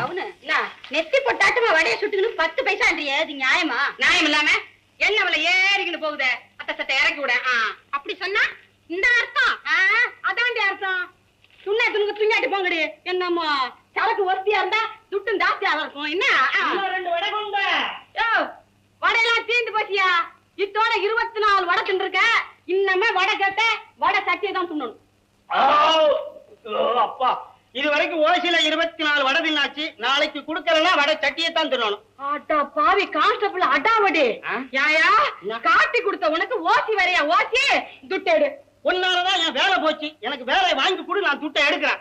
பவுனு நெத்தி பொட்டாட்டுமா வடைய சுட்டுக்கணும் 10 பைசான்றியே, அது நியாயமா? நியாயம் இல்லாம என்ன அவளை ஏறிக்கிட்டு போகுதே, அத்த சட்டை இறக்கி விட. அப்படி சொன்னா இந்த அர்த்தம்? அதாண்டி அர்த்தம். துண்ணா துணுக்கு துኛட்டு போங்கடி. என்னம்மா சரக்கு ஒருத்தியா இருந்தா துட்டும் ஜாஸ்தியா இருக்கும். என்ன 2 வடை கொண்டு வடையெல்லாம் தீந்து போச்சியா? இத்தோட 24 வடை தின்றுருக்க. இன்னமே வடை கேட்ட வடை சட்டியை தான் துண்ணணும். அப்பா இது வரைக்கும் ஓசில 24 வடை தின்னாச்சு. நாளைக்கு குடுக்கலன்னா வடை சட்டியை தான் தின்னணும். அட்டா பாவி கான்ஸ்டபிள் அடாவடி. யாயா காட்டி கொடுத்த உனக்கு ஓசி வரையா? ஓசி துட்டேடு. ஒன்னாலதான் என் வேலை போச்சு. எனக்கு வேலையை வாங்கி கொடு, நான் துட்டை எடுக்கிறேன்.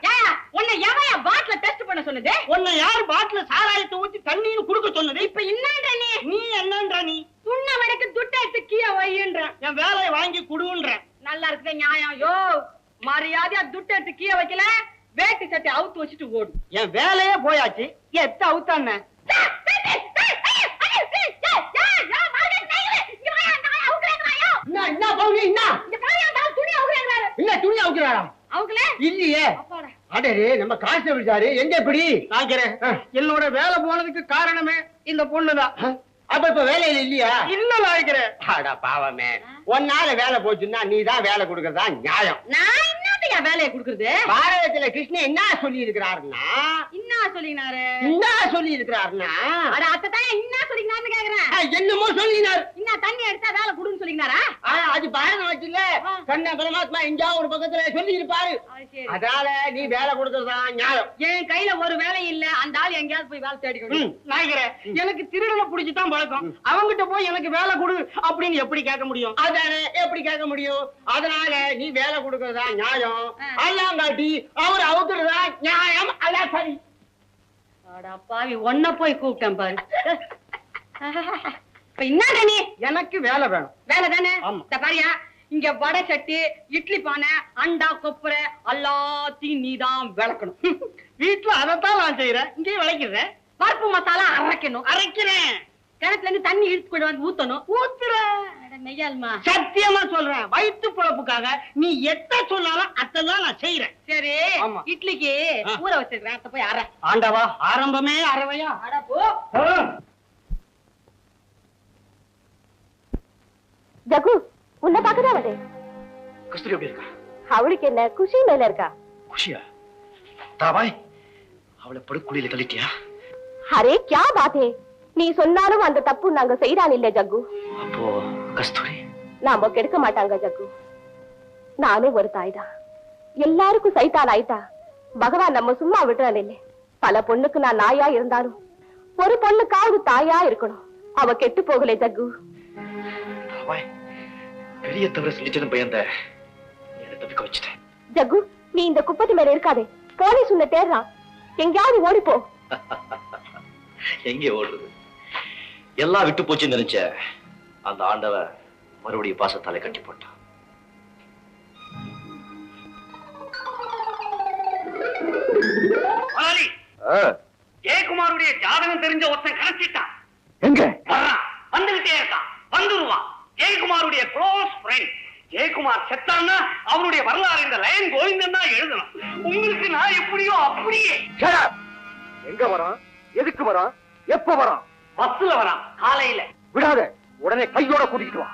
உன்னை எவையா பாட்டில டெஸ்ட் பண்ண சொன்னது? உன்னை யார் பாட்டில சாராயத்தை ஊத்தி தண்ணீர் குடுக்க சொன்னது? இப்ப என்னன்ற நீ என்னன்ற? நீ துண்ண வடைக்கு துட்டை எடுத்து கீழே வையுன்ற. என் வேலையை வாங்கி குடுன்ற. நல்லா இருக்குதே நியாயம். யோ மரியாதையா துட்டை எடுத்து கீழே வைக்கல, வேட்டி சட்டை அவுத்து வச்சுட்டு ஓடு. என் வேலையே போயாச்சு. எத்த அவுத்தான துணி அவுக்கிறாரா? இல்லையே. அடரே நம்ம கான்ஸ்டபிள் சாரு எங்க எப்படி என்னோட வேலை போனதுக்கு காரணமே இந்த பொண்ணுதான். அப்ப இப்ப வேலையில இல்லையா? இல்ல நாய்க்கிறேன். பாவமே, ஒன்னால வேலை போச்சுன்னா நீ தான் வேலை கொடுக்கறதா நியாயம். நான் என்னத்தையா வேலையை கொடுக்கறது? பாரதத்துல கிருஷ்ணன் என்ன சொல்லி இருக்கிறாருன்னா என்ன சொல்லி இருக்கிறாருன்னா அத்தான் என்ன சொல்லினாரு கேக்குறேன். என்னமோ சொல்லினார். என்ன தண்ணி எடுத்தா வேலை கொடுன்னு சொல்லினாரா? அது பாரதம் வச்சுல கண்ண பரமாத்மா எங்கயா ஒரு பக்கத்துல சொல்லி இருப்பாரு. அதனால நீ வேலை கொடுக்கறதா நியாயம். என் கையில ஒரு வேலை இல்ல, அந்த ஆள் எங்கேயாவது போய் வேலை தேடிக்கணும். நாய்க்கிறேன். எனக்கு திருடனை பிடிச்சுதான் பழக்கம். அவங்கிட்ட போய் எனக்கு வேலை கொடு அப்படின்னு எப்படி கேட்க முடியும்? அதானே எப்படி கேட்க முடியும்? அதனால நீ வேலை கொடுக்கறதா நியாயம். அல்லாங்காட்டி அவர் அவுத்துறதா நியாயம். அல்ல சரி. பாவி ஒன்ன போய் கூப்பிட்டேன் பாரு. இப்ப என்ன நீ? எனக்கு வேலை வேணும். வேலை தானே? பாரியா, இங்க வடை சட்டி, இட்லி பானை, அண்டா கொப்பரை எல்லாத்தையும் நீதான் விளக்கணும். வீட்டுல அதைத்தான் நான் செய்யறேன். இங்கே விளக்கிறேன். பருப்பு மசாலா அரைக்கணும். அரைக்கிறேன். கிணத்துல இருந்து தண்ணி இழுத்து போயிட்டு வந்து ஊத்தணும். ஊத்துறேன். மெய்யாலுமா சத்தியமா சொல்றேன். வயிற்று பொழப்புக்காக நீ எத்த சொன்னாலும் அதான் நான் செய்யறேன். சரி, இட்லிக்கு ஊற வச்சிருக்கேன். அத போய் அரை. ஆண்டவா, ஆரம்பமே அறவையா? அட போ. ஜகு, உன்னை பாக்கதான் வந்தேன். கஸ்தூரி எப்படி இருக்கா? அவளுக்கு என்ன குஷி மேல இருக்கா? குஷியா? தாபாய், அவளை படுக்குழியில தள்ளிட்டியா? அரே கியா பாத் ஹை? நீ சொன்னாலும் அந்த தப்பு நாங்க செய்யறான் இல்ல ஜக்கு. அப்போ கஸ்தூரி நாம கெடுக்க மாட்டாங்க ஜக்கு. நானும் ஒரு தாய் தான். எல்லாருக்கும் சைத்தான் ஆயிட்டா பகவான் நம்ம சும்மா விடுறான் இல்ல. பல பொண்ணுக்கு நான் நாயா இருந்தாலும் ஒரு பொண்ணுக்காவது தாயா இருக்கணும். அவ கெட்டு போகல ஜக்கு. பெரிய தவிர செஞ்சிட்டு பயந்த தப்பிக்க வச்சுட்டேன். ஜக்கு, நீ இந்த குப்பத்து மேல இருக்காதே. போலீஸ் உன்னை தேடுறான். எங்கேயாவது ஓடிப்போ. எங்கே ஓடுறது? எல்லாம் விட்டு போச்சுன்னு நினைச்ச அந்த ஆண்டவ மறுபடியும் பாசத்தாலே கட்டி போட்டான். ஜெயக்குமாருடைய ஜாதகம் தெரிஞ்ச ஒருத்தன் கிடைச்சிட்டான். எங்க வந்துகிட்டே இருக்கான். வந்துருவான். ஜெயக்குமாருடைய க்ளோஸ் ஃப்ரெண்ட். ஜெயக்குமார் செத்தான்னா அவனுடைய வரலாறு இந்த லைன் கோவிந்தன் தான் எழுதணும். உங்களுக்கு நான் எப்படியோ அப்படியே. எங்க வரான்? எதுக்கு வரான்? எப்ப வரான்? பஸ்ல வரான். காலையில விடாத, உடனே கையோட கூட்டிட்டு வா.